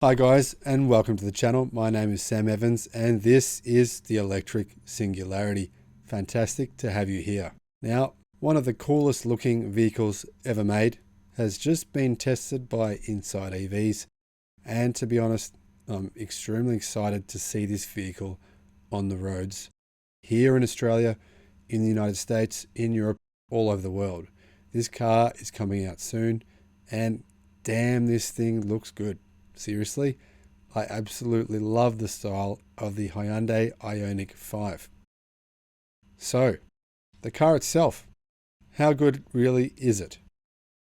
Hi guys, and welcome to the channel. My name is Sam Evans and this is the Electric Singularity. Fantastic to have you here. Now, one of the coolest looking vehicles ever made has just been tested by Inside EVs, and to be honest, I'm extremely excited to see this vehicle on the roads here in Australia, in the United States, in Europe, all over the world. This car is coming out soon and damn, this thing looks good. Seriously, I absolutely love the style of the Hyundai Ioniq 5. So, the car itself, how good really is it?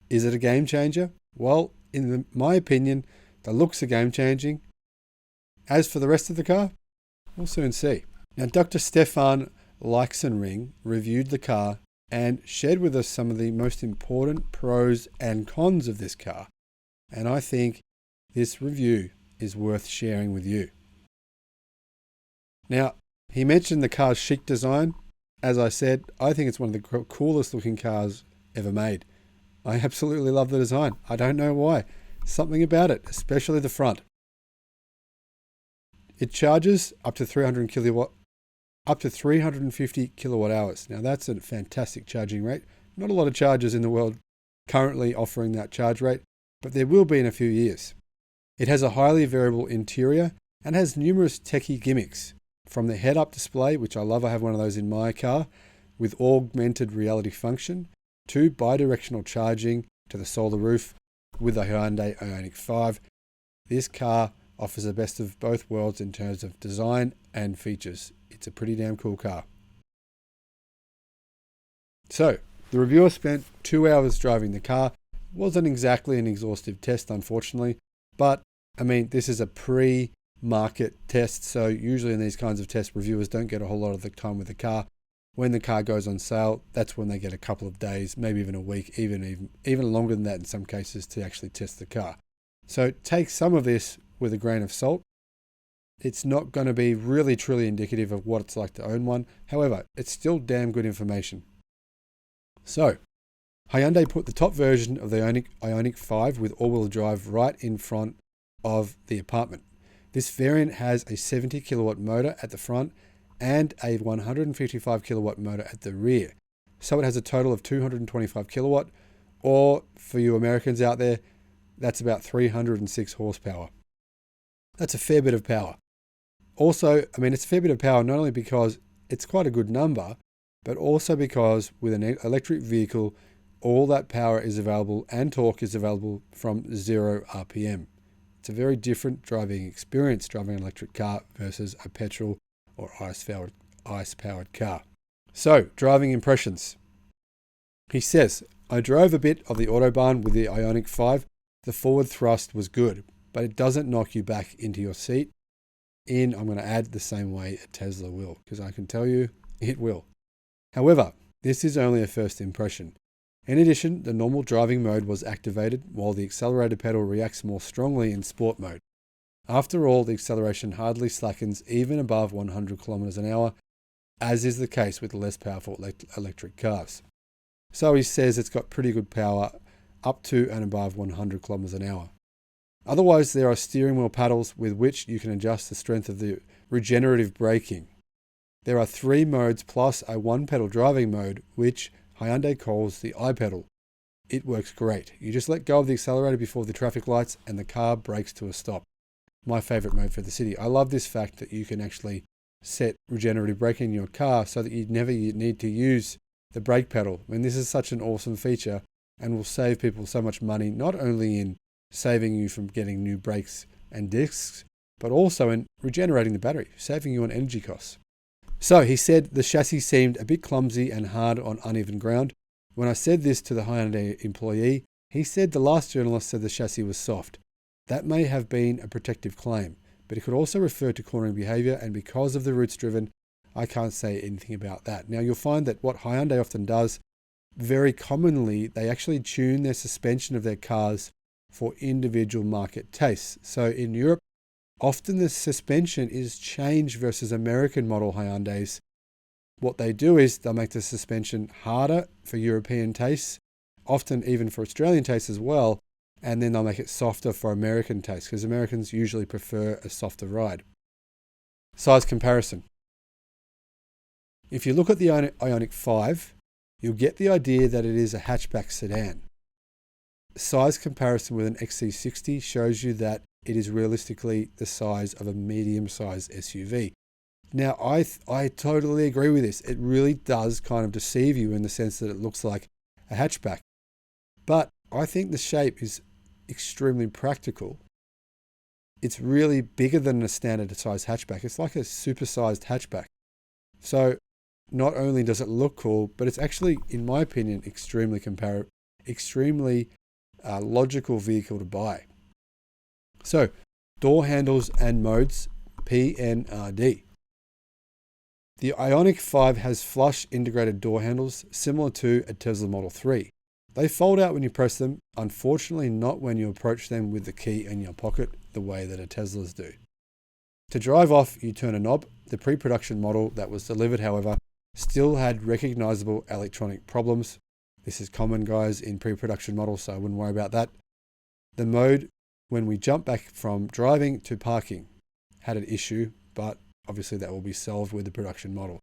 Is it a game changer? Well, in my opinion, the looks are game changing. As for the rest of the car, we'll soon see. Now, Dr. Stefan Leixenring reviewed the car and shared with us some of the most important pros and cons of this car. And I think this review is worth sharing with you. Now, he mentioned the car's chic design. As I said, I think it's one of the coolest looking cars ever made. I absolutely love the design. I don't know why. Something about it, especially the front. It charges up to 350 kilowatt hours. Now that's a fantastic charging rate. Not a lot of chargers in the world currently offering that charge rate, but there will be in a few years. It has a highly variable interior and has numerous techie gimmicks, from the head-up display, which I love, I have one of those in my car, with augmented reality function, to bidirectional charging to the solar roof with the Hyundai Ioniq 5. This car offers the best of both worlds in terms of design and features. It's a pretty damn cool car. So, the reviewer spent 2 hours driving the car. Wasn't exactly an exhaustive test, unfortunately, but I mean, this is a pre-market test, so usually in these kinds of tests, reviewers don't get a whole lot of the time with the car. When the car goes on sale, that's when they get a couple of days, maybe even a week, even longer than that in some cases, to actually test the car. So take some of this with a grain of salt. It's not going to be really truly indicative of what it's like to own one. However, it's still damn good information. So, Hyundai put the top version of the Ioniq 5 with all-wheel drive right in front of the apartment. This variant has a 70 kilowatt motor at the front and a 155 kilowatt motor at the rear. So it has a total of 225 kilowatt, or for you Americans out there, that's about 306 horsepower. That's a fair bit of power. Also, I mean, it's a fair bit of power not only because it's quite a good number, but also because with an electric vehicle, all that power is available and torque is available from 0 RPM. It's a very different driving experience, driving an electric car versus a petrol or ice-powered car. So, driving impressions. He says, I drove a bit of the Autobahn with the Ioniq 5. The forward thrust was good, but it doesn't knock you back into your seat. I'm going to add the same way a Tesla will, because I can tell you it will. However, this is only a first impression. In addition, the normal driving mode was activated while the accelerator pedal reacts more strongly in sport mode. After all, the acceleration hardly slackens even above 100 kilometers an hour, as is the case with less powerful electric cars. So he says it's got pretty good power up to and above 100 kilometers an hour. Otherwise, there are steering wheel paddles with which you can adjust the strength of the regenerative braking. There are 3 modes plus a 1-pedal driving mode, which Hyundai calls the iPedal. It works great. You just let go of the accelerator before the traffic lights and the car brakes to a stop. My favorite mode for the city. I love this fact that you can actually set regenerative braking in your car so that you never need to use the brake pedal. I mean, this is such an awesome feature and will save people so much money, not only in saving you from getting new brakes and discs, but also in regenerating the battery, saving you on energy costs. So he said the chassis seemed a bit clumsy and hard on uneven ground. When I said this to the Hyundai employee, he said the last journalist said the chassis was soft. That may have been a protective claim, but it could also refer to cornering behavior, and because of the routes driven, I can't say anything about that. Now you'll find that what Hyundai often does, very commonly, they actually tune their suspension of their cars for individual market tastes. So in Europe, often the suspension is changed versus American model Hyundais. What they do is they'll make the suspension harder for European tastes, often even for Australian tastes as well, and then they'll make it softer for American taste because Americans usually prefer a softer ride. Size comparison. If you look at the Ioniq 5, you'll get the idea that it is a hatchback sedan. Size comparison with an XC60 shows you that it is realistically the size of a medium-sized SUV. Now, I totally agree with this. It really does kind of deceive you in the sense that it looks like a hatchback. But I think the shape is extremely practical. It's really bigger than a standard size hatchback. It's like a supersized hatchback. So not only does it look cool, but it's actually, in my opinion, extremely logical vehicle to buy. So, door handles and modes, PNRD. The Ioniq 5 has flush integrated door handles similar to a Tesla Model 3. They fold out when you press them, unfortunately not when you approach them with the key in your pocket the way that a Tesla's do. To drive off, you turn a knob. The pre-production model that was delivered, however, still had recognizable electronic problems. This is common, guys, in pre-production models, so I wouldn't worry about that. The mode, when we jump back from driving to parking, had an issue, but obviously that will be solved with the production model.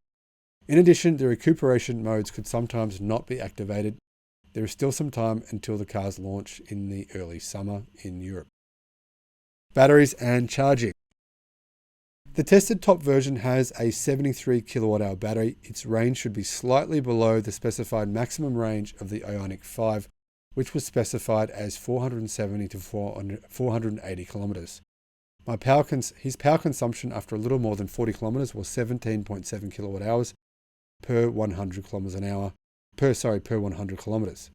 In addition, the recuperation modes could sometimes not be activated. There is still some time until the cars launch in the early summer in Europe. Batteries and charging. The tested top version has a 73 kilowatt hour battery. Its range should be slightly below the specified maximum range of the Ioniq 5, which was specified as 470 to 480 kilometers. His power consumption after a little more than 40 kilometers was 17.7 kilowatt hours per 100 kilometers an hour, per 100 kilometers.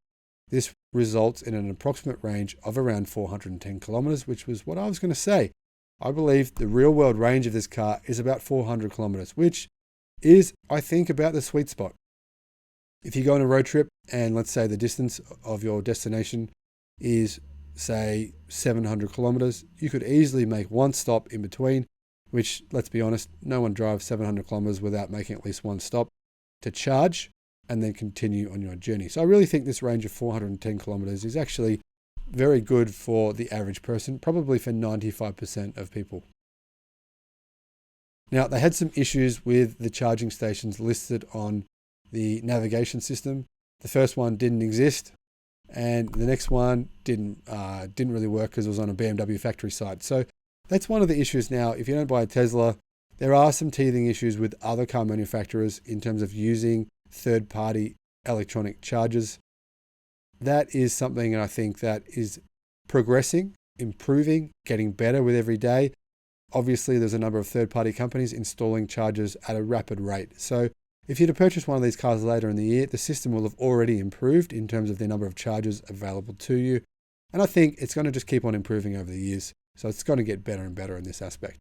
This results in an approximate range of around 410 kilometers, which was what I was going to say. I believe the real world range of this car is about 400 kilometers, which is, I think, about the sweet spot. If you go on a road trip and let's say the distance of your destination is, say, 700 kilometers, you could easily make one stop in between, which, let's be honest, no one drives 700 kilometers without making at least one stop to charge and then continue on your journey. So I really think this range of 410 kilometers is actually very good for the average person, probably for 95% of people. Now, they had some issues with the charging stations listed on the navigation system. The first one didn't exist, and the next one didn't really work because it was on a BMW factory site. So that's one of the issues now. If you don't buy a Tesla, there are some teething issues with other car manufacturers in terms of using third-party electronic chargers. That is something I think that is progressing, improving, getting better with every day. Obviously, there's a number of third-party companies installing chargers at a rapid rate. So if you're to purchase one of these cars later in the year, the system will have already improved in terms of the number of chargers available to you. And I think it's going to just keep on improving over the years. So it's going to get better and better in this aspect.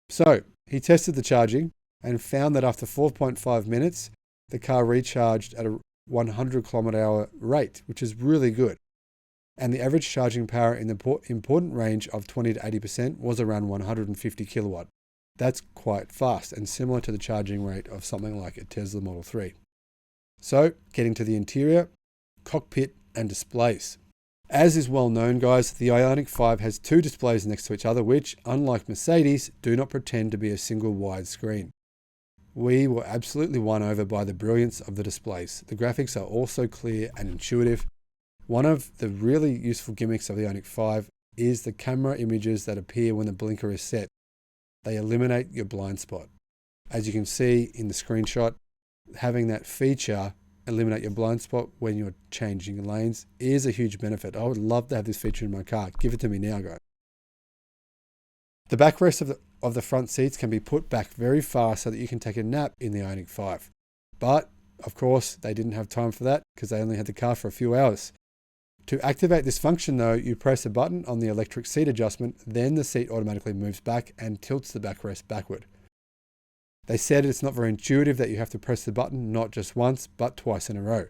So he tested the charging and found that after 4.5 minutes, the car recharged at a 100 kilometer hour rate, which is really good. And the average charging power in the important range of 20 to 80% was around 150 kilowatt. That's quite fast and similar to the charging rate of something like a Tesla Model 3. So, getting to the interior, cockpit and displays. As is well known, guys, the Ioniq 5 has two displays next to each other, which, unlike Mercedes, do not pretend to be a single wide screen. We were absolutely won over by the brilliance of the displays. The graphics are also clear and intuitive. One of the really useful gimmicks of the Ioniq 5 is the camera images that appear when the blinker is set. They eliminate your blind spot. As you can see in the screenshot, having that feature eliminate your blind spot when you're changing lanes is a huge benefit. I would love to have this feature in my car. Give it to me now, guys. The backrest of the front seats can be put back very far so that you can take a nap in the Ioniq 5. But, of course, they didn't have time for that because they only had the car for a few hours. To activate this function, though, you press a button on the electric seat adjustment, then the seat automatically moves back and tilts the backrest backward. They said it's not very intuitive that you have to press the button not just once, but twice in a row.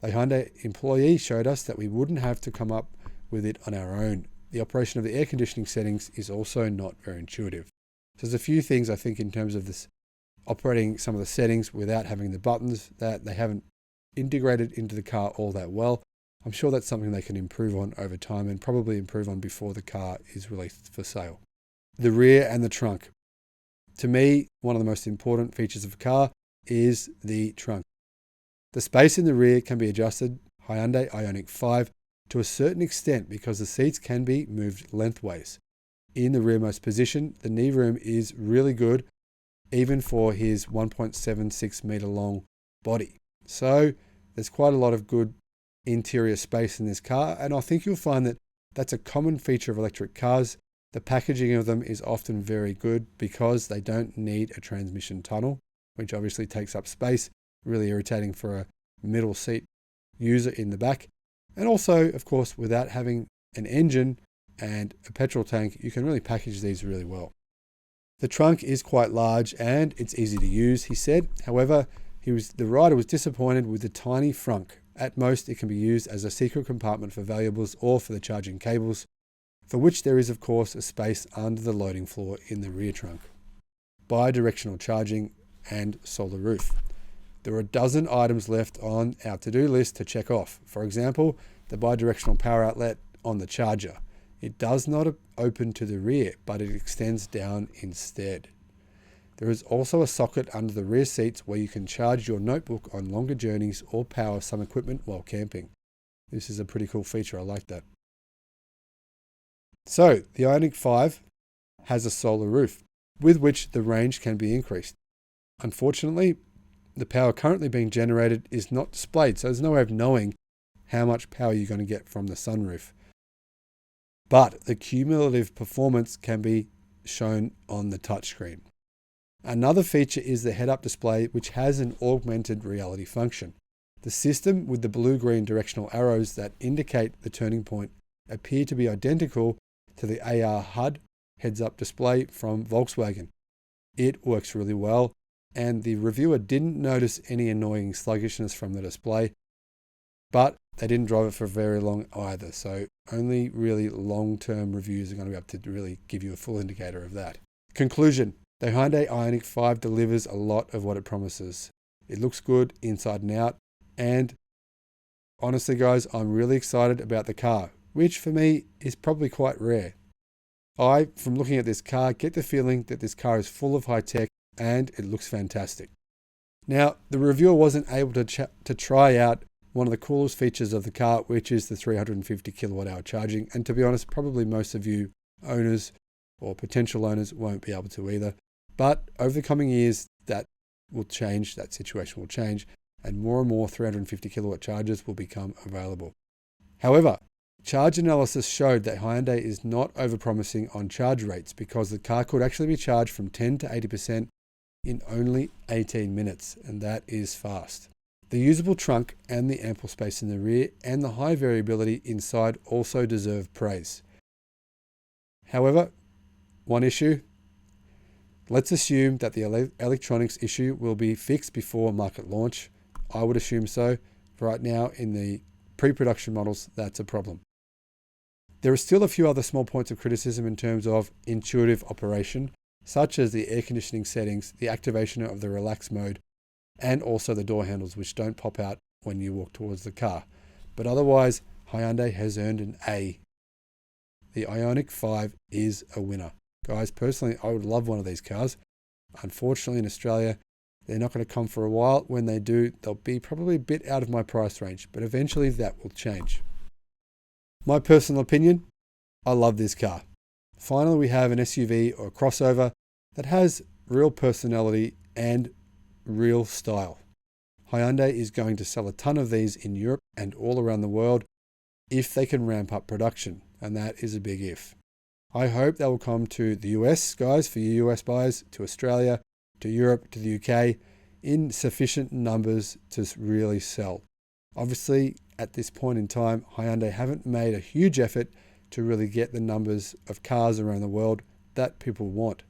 The Hyundai employee showed us that we wouldn't have to come up with it on our own. The operation of the air conditioning settings is also not very intuitive. So there's a few things I think in terms of this operating some of the settings without having the buttons that they haven't integrated into the car all that well. I'm sure that's something they can improve on over time and probably improve on before the car is released for sale. The rear and the trunk. To me, one of the most important features of a car is the trunk. The space in the rear can be adjusted, Hyundai Ioniq 5, to a certain extent because the seats can be moved lengthways. In the rearmost position, the knee room is really good, even for his 1.76 meter long body. So there's quite a lot of good interior space in this car, and I think you'll find that that's a common feature of electric cars. The packaging of them is often very good because they don't need a transmission tunnel, which obviously takes up space, really irritating for a middle seat user in the back. And also, of course, without having an engine and a petrol tank, you can really package these really well. The trunk is quite large and it's easy to use, he said. However, the rider was disappointed with the tiny frunk. At most, it can be used as a secret compartment for valuables or for the charging cables, for which there is, of course, a space under the loading floor in the rear trunk. Bi-directional charging and solar roof. There are a dozen items left on our to-do list to check off. For example, the bi-directional power outlet on the charger. It does not open to the rear, but it extends down instead. There is also a socket under the rear seats where you can charge your notebook on longer journeys or power some equipment while camping. This is a pretty cool feature, I like that. So, the Ioniq 5 has a solar roof, with which the range can be increased. Unfortunately, the power currently being generated is not displayed, so there's no way of knowing how much power you're going to get from the sunroof. But the cumulative performance can be shown on the touchscreen. Another feature is the head-up display, which has an augmented reality function. The system with the blue-green directional arrows that indicate the turning point appear to be identical to the AR HUD heads-up display from Volkswagen. It works really well, and the reviewer didn't notice any annoying sluggishness from the display, but they didn't drive it for very long either, so only really long-term reviews are going to be able to really give you a full indicator of that. Conclusion. The Hyundai Ioniq 5 delivers a lot of what it promises. It looks good inside and out, and honestly guys, I'm really excited about the car, which for me is probably quite rare. I, from looking at this car, get the feeling that this car is full of high tech and it looks fantastic. Now, the reviewer wasn't able to try out one of the coolest features of the car, which is the 350 kilowatt hour charging, and to be honest, probably most of you owners or potential owners won't be able to either. But over the coming years, that will change, that situation will change, and more 350 kilowatt chargers will become available. However, charge analysis showed that Hyundai is not overpromising on charge rates because the car could actually be charged from 10 to 80% in only 18 minutes, and that is fast. The usable trunk and the ample space in the rear and the high variability inside also deserve praise. However, one issue. Let's assume that the electronics issue will be fixed before market launch. I would assume so. Right now, in the pre-production models, that's a problem. There are still a few other small points of criticism in terms of intuitive operation, such as the air conditioning settings, the activation of the relax mode, and also the door handles, which don't pop out when you walk towards the car. But otherwise, Hyundai has earned an A. The Ioniq 5 is a winner. Guys, personally, I would love one of these cars. Unfortunately, in Australia, they're not going to come for a while. When they do, they'll be probably a bit out of my price range, but eventually that will change. My personal opinion, I love this car. Finally, we have an SUV or a crossover that has real personality and real style. Hyundai is going to sell a ton of these in Europe and all around the world if they can ramp up production, and that is a big if. I hope they will come to the US, guys, for you US buyers, to Australia, to Europe, to the UK, in sufficient numbers to really sell. Obviously, at this point in time, Hyundai haven't made a huge effort to really get the numbers of cars around the world that people want.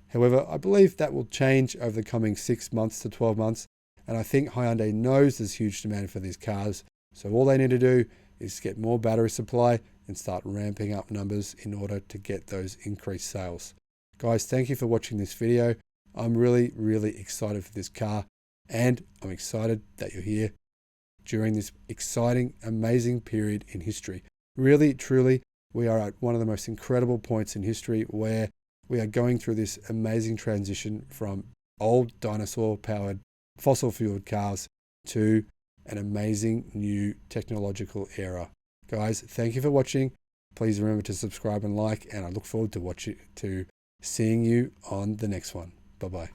However, I believe that will change over the coming 6 months to 12 months, and I think Hyundai knows there's huge demand for these cars, so all they need to do is get more battery supply and start ramping up numbers in order to get those increased sales. Guys, thank you for watching this video. I'm really excited for this car, and I'm excited that you're here during this exciting, amazing period in history. Really, truly, we are at one of the most incredible points in history where we are going through this amazing transition from old dinosaur-powered fossil-fueled cars to an amazing new technological era. Guys, thank you for watching. Please remember to subscribe and like, and I look forward to seeing you on the next one. Bye-bye.